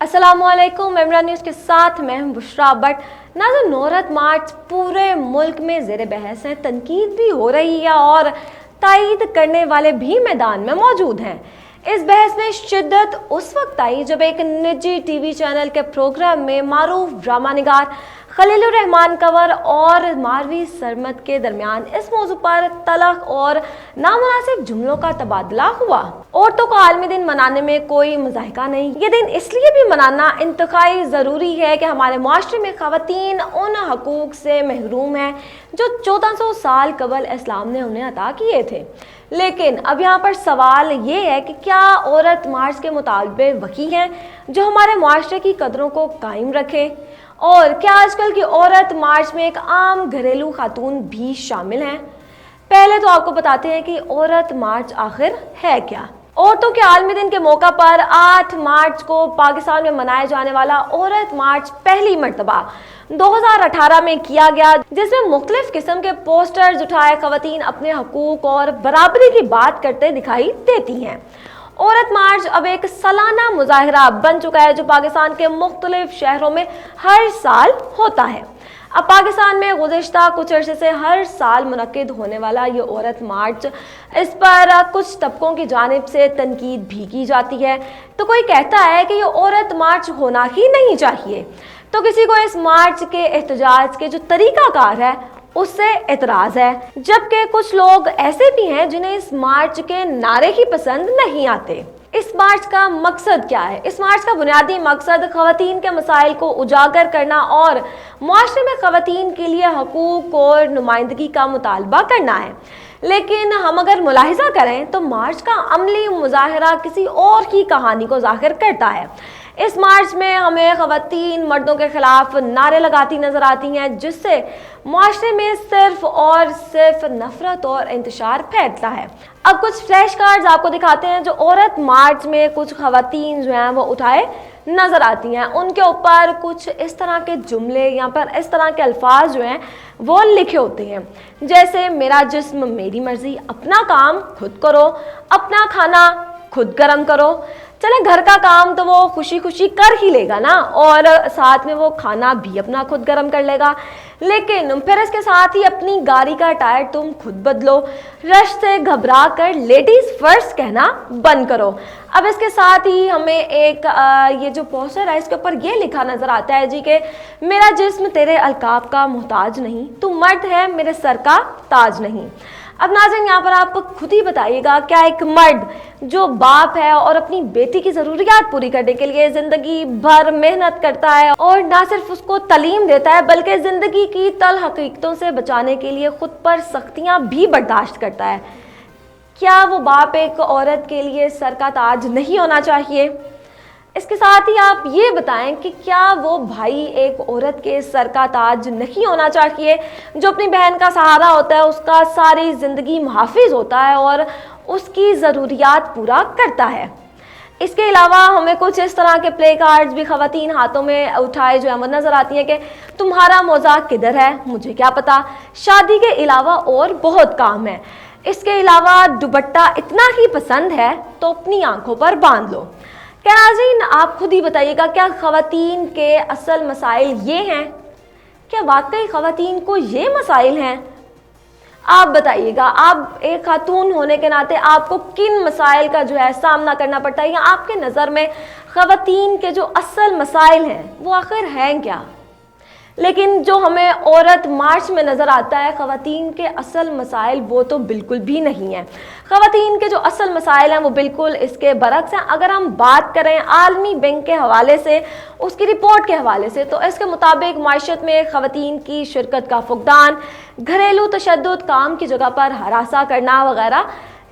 अस्सलामुअलैकुम। इमरान न्यूज़ के साथ मैं हूं बुशरा बट। नाज़रीन, औरत मार्च पूरे मुल्क में ज़ेर बहस है, तनकीद भी हो रही है और तायीद करने वाले भी मैदान में मौजूद हैं। इस बहस में शिद्दत उस वक्त आई जब एक निजी टीवी चैनल के प्रोग्राम में मारूफ ड्रामा निगार खलीलुर रहमान कंवर और मारवी सरमद के दरमियान इस मौजू पर तलख और नामुनासिब जुमलों का तबादला हुआ। औरतों को आलमी दिन मनाने में कोई मज़ाहिका नहीं। ये दिन इसलिए भी मनाना इंतहाई ज़रूरी है कि हमारे मुआशरे में ख़वातीन उन हकूक़ से महरूम हैं जो 1400 साल कबल इस्लाम ने उन्हें अता किए थे। लेकिन अब यहाँ पर सवाल ये है कि क्या औरत मार्च के मुतालबे वही हैं जो हमारे मुआशरे की कदरों को कायम रखें, और क्या आजकल की औरत मार्च में एक आम घरेलू खातून भी शामिल हैं? पहले तो आपको बताते हैं कि औरत मार्च आखिर है क्या। औरतों के आलमी दिन के मौका पर 8 मार्च को पाकिस्तान में मनाया जाने वाला औरत मार्च पहली मरतबा 2018 में किया गया, जिसमें मुख्तलिफ किस्म के पोस्टर्स उठाए ख़वातीन अपने हकूक़ और बराबरी की बात करते दिखाई देती हैं। औरत मार्च अब एक सालाना मुजाहिरा बन चुका है जो पाकिस्तान के मुख्तलिफ शहरों में हर साल होता है। अब पाकिस्तान में गुज़िश्ता कुछ अरसे से हर साल मुनक्किद होने वाला ये औरत मार्च, इस पर कुछ तबकों की जानिब से तनकीद भी की जाती है। तो कोई कहता है कि ये औरत मार्च होना ही नहीं चाहिए, तो किसी को इस मार्च के एहतजाज के जो तरीक़ाकार है उससे एतराज़ है, जबकि कुछ लोग ऐसे भी हैं जिन्हें इस मार्च के नारे ही पसंद नहीं आते। इस मार्च का मकसद क्या है? इस मार्च का बुनियादी मकसद ख़वातीन के मसाइल को उजागर करना और मुआशरे में ख़वातीन के लिए हकूक़ और नुमाइंदगी का मुतालबा करना है। लेकिन हम अगर मुलाहिज़ा करें तो मार्च का अमली मुजाहिरा किसी और की कहानी को ज़ाहिर करता है। इस मार्च में हमें ख़वातीन मर्दों के खिलाफ नारे लगाती नजर आती हैं, जिससे मुआशरे में सिर्फ और सिर्फ नफरत और इंतशार फैलता है। अब कुछ फ्लैश कार्ड्स आपको दिखाते हैं जो औरत मार्च में कुछ ख़वातीन जो हैं वो उठाए नजर आती हैं। उनके ऊपर कुछ इस तरह के जुमले, यहाँ पर इस तरह के अल्फाज जो हैं वो लिखे होते हैं, जैसे मेरा जिस्म मेरी मर्जी, अपना काम खुद करो, अपना खाना खुद गरम करो। चले, घर का काम तो वो खुशी खुशी कर ही लेगा ना, और साथ में वो खाना भी अपना खुद गर्म कर लेगा, लेकिन फिर इसके साथ ही अपनी गाड़ी का टायर तुम खुद बदलो। रश से घबरा कर लेडीज फर्स्ट कहना बंद करो। अब इसके साथ ही हमें एक ये जो पोस्टर है इसके ऊपर ये लिखा नजर आता है जी के मेरा जिस्म तेरे अलकाब का मोहताज नहीं, तू मर्द है मेरे सर का ताज नहीं। अब नाज़रीन, यहाँ पर आप खुद ही बताइएगा, क्या एक मर्द जो बाप है और अपनी बेटी की ज़रूरियात पूरी करने के लिए ज़िंदगी भर मेहनत करता है और ना सिर्फ उसको तालीम देता है बल्कि ज़िंदगी की तल हकीकतों से बचाने के लिए ख़ुद पर सख्तियाँ भी बर्दाश्त करता है, क्या वो बाप एक औरत के लिए सर का ताज नहीं होना चाहिए? इसके साथ ही आप ये बताएं कि क्या वो भाई एक औरत के सर का ताज नहीं होना चाहिए जो अपनी बहन का सहारा होता है, उसका सारी ज़िंदगी मुहाफिज होता है और उसकी ज़रूरियात पूरा करता है। इसके अलावा हमें कुछ इस तरह के प्ले कार्ड्स भी ख़वातीन हाथों में उठाए जो है वो नज़र आती हैं कि तुम्हारा मौजा किधर है मुझे क्या पता, शादी के अलावा और बहुत काम है, इसके अलावा दुपट्टा इतना ही पसंद है तो अपनी आंखों पर बांध लो। क्या नाज़रीन, आप खुद ही बताइएगा, क्या ख़वातीन के असल मसाइल ये हैं? क्या वाकई ख़वातीन को ये मसाइल हैं? आप बताइएगा, आप एक खातून होने के नाते आपको किन मसाइल का जो है सामना करना पड़ता है, या आपके नज़र में ख़वातीन के जो असल मसाइल हैं वो आखिर हैं क्या? लेकिन जो हमें औरत मार्च में नज़र आता है, ख़वातीन के असल मसाइल वो तो बिल्कुल भी नहीं है। ख़वातीन के जो असल मसाइल हैं वो बिल्कुल इसके बरक्स हैं। अगर हम बात करें आलमी बैंक के हवाले से, उसकी रिपोर्ट के हवाले से, तो इसके मुताबिक माशत में ख़वातीन की शिरकत का फुकदान, घरेलू तशद्दुद, काम की जगह पर हरासा करना वगैरह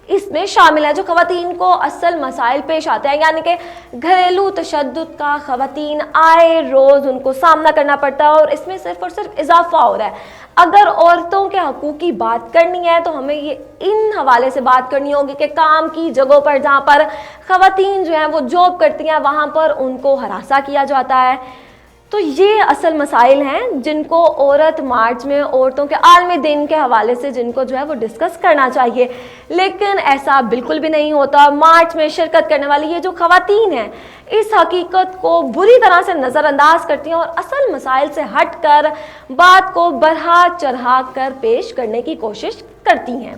इसमें शामिल है जो ख़वातीन को असल मसाइल पेश आते हैं। यानी कि घरेलू तशद्दुद का ख़वातीन आए रोज़ उनको सामना करना पड़ता है और इसमें सिर्फ और सिर्फ इजाफा हो रहा है। अगर औरतों के हकूक़ की बात करनी है तो हमें ये इन हवाले से बात करनी होगी कि काम की जगहों पर जहाँ पर ख़वातीन जो हैं वो जॉब करती हैं वहाँ पर उनको हरासा किया जाता है, تو یہ اصل مسائل ہیں جن کو عورت مارچ میں عورتوں کے عالمی دن کے حوالے سے جن کو جو ہے وہ ڈسکس کرنا چاہیے، لیکن ایسا بالکل بھی نہیں ہوتا۔ مارچ میں شرکت کرنے والی یہ جو خواتین ہیں اس حقیقت کو بری طرح سے نظر انداز کرتی ہیں اور اصل مسائل سے ہٹ کر بات کو بڑھا چڑھا کر پیش کرنے کی کوشش کرتی ہیں،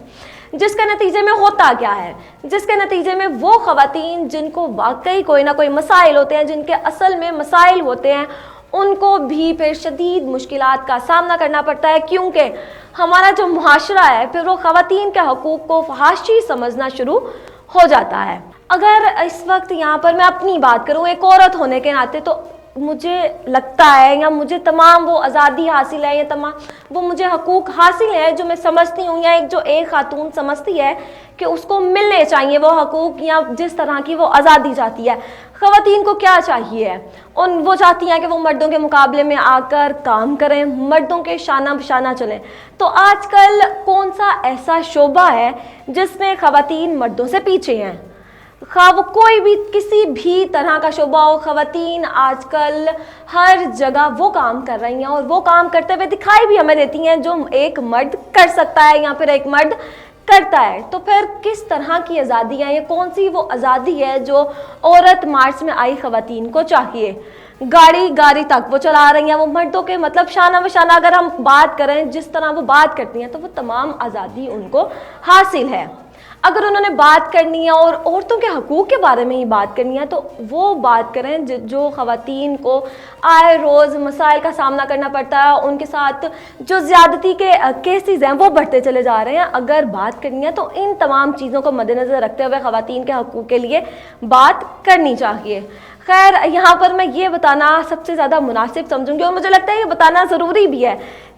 جس کے نتیجے میں ہوتا کیا ہے؟ جس کے نتیجے میں وہ خواتین جن کو واقعی کوئی نہ کوئی مسائل ہوتے ہیں، جن کے اصل میں مسائل ہوتے ہیں، ان کو بھی پھر شدید مشکلات کا سامنا کرنا پڑتا ہے، کیونکہ ہمارا جو معاشرہ ہے پھر وہ خواتین کے حقوق کو فحاشی سمجھنا شروع ہو جاتا ہے۔ اگر اس وقت یہاں پر میں اپنی بات کروں ایک عورت ہونے کے ناطے، تو مجھے لگتا ہے یا مجھے تمام وہ آزادی حاصل ہے یا تمام وہ مجھے حقوق حاصل ہیں جو میں سمجھتی ہوں یا ایک خاتون سمجھتی ہے کہ اس کو ملنے چاہیے وہ حقوق یا جس طرح کی وہ آزادی چاہتی ہے۔ خواتین کو کیا چاہیے؟ وہ چاہتی ہیں کہ وہ مردوں کے مقابلے میں آ کر کام کریں، مردوں کے شانہ بشانہ چلیں۔ تو آج کل کون سا ایسا شعبہ ہے جس میں خواتین مردوں سے پیچھے ہیں؟ خواہ وہ کوئی بھی کسی بھی طرح کا شعبہ ہو، خواتین آج کل ہر جگہ وہ کام کر رہی ہیں اور وہ کام کرتے ہوئے دکھائی بھی ہمیں دیتی ہیں جو ایک مرد کر سکتا ہے یا پھر ایک مرد کرتا ہے۔ تو پھر کس طرح کی آزادی ہے، یہ کون سی وہ آزادی ہے جو عورت مارچ میں آئی خواتین کو چاہیے؟ گاڑی تک وہ چلا رہی ہیں، وہ مردوں کے مطلب شانہ بشانہ اگر ہم بات کریں جس طرح وہ بات کرتی ہیں تو وہ تمام آزادی ان کو حاصل ہے۔ اگر انہوں نے بات کرنی ہے اور عورتوں کے حقوق کے بارے میں ہی بات کرنی ہے تو وہ بات کریں جو خواتین کو آئے روز مسائل کا سامنا کرنا پڑتا ہے، ان کے ساتھ جو زیادتی کے کیسز ہیں وہ بڑھتے چلے جا رہے ہیں۔ اگر بات کرنی ہے تو ان تمام چیزوں کو مد نظر رکھتے ہوئے خواتین کے حقوق کے لیے بات کرنی چاہیے۔ خیر، یہاں پر میں یہ بتانا سب سے زیادہ مناسب سمجھوں گی اور مجھے لگتا ہے یہ بتانا ضروری بھی ہے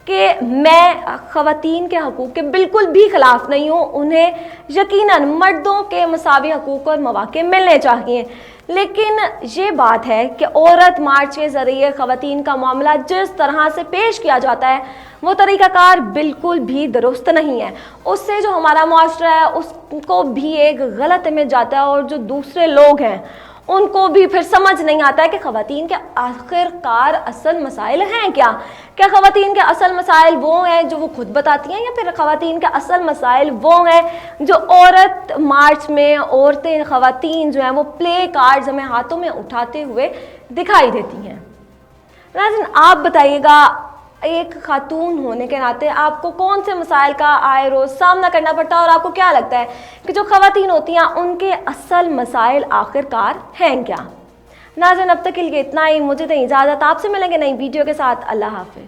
کہ میں خواتین کے حقوق کے بالکل بھی خلاف نہیں ہوں، انہیں یقیناً مردوں کے مساوی حقوق اور مواقع ملنے چاہیے، لیکن یہ بات ہے کہ عورت مارچ کے ذریعے خواتین کا معاملہ جس طرح سے پیش کیا جاتا ہے وہ طریقہ کار بالکل بھی درست نہیں ہے۔ اس سے جو ہمارا معاشرہ ہے اس کو بھی ایک غلط امیج جاتا ہے اور جو دوسرے لوگ ہیں ان کو بھی پھر سمجھ نہیں آتا ہے کہ خواتین کے آخر کار اصل مسائل ہیں کیا خواتین کے اصل مسائل وہ ہیں جو وہ خود بتاتی ہیں یا پھر خواتین کے اصل مسائل وہ ہیں جو عورت مارچ میں عورتیں خواتین جو ہیں وہ پلے کارڈز ہمیں ہاتھوں میں اٹھاتے ہوئے دکھائی دیتی ہیں۔ ناظرین، آپ بتائیے گا ایک خاتون ہونے کے ناطے آپ کو کون سے مسائل کا آئے روز سامنا کرنا پڑتا ہے اور آپ کو کیا لگتا ہے کہ جو خواتین ہوتی ہیں ان کے اصل مسائل آخر کار ہیں کیا؟ ناظرین، اب تک کے لیے اتنا ہی، مجھے دیں اجازت، آپ سے ملیں گے نئی ویڈیو کے ساتھ۔ اللہ حافظ۔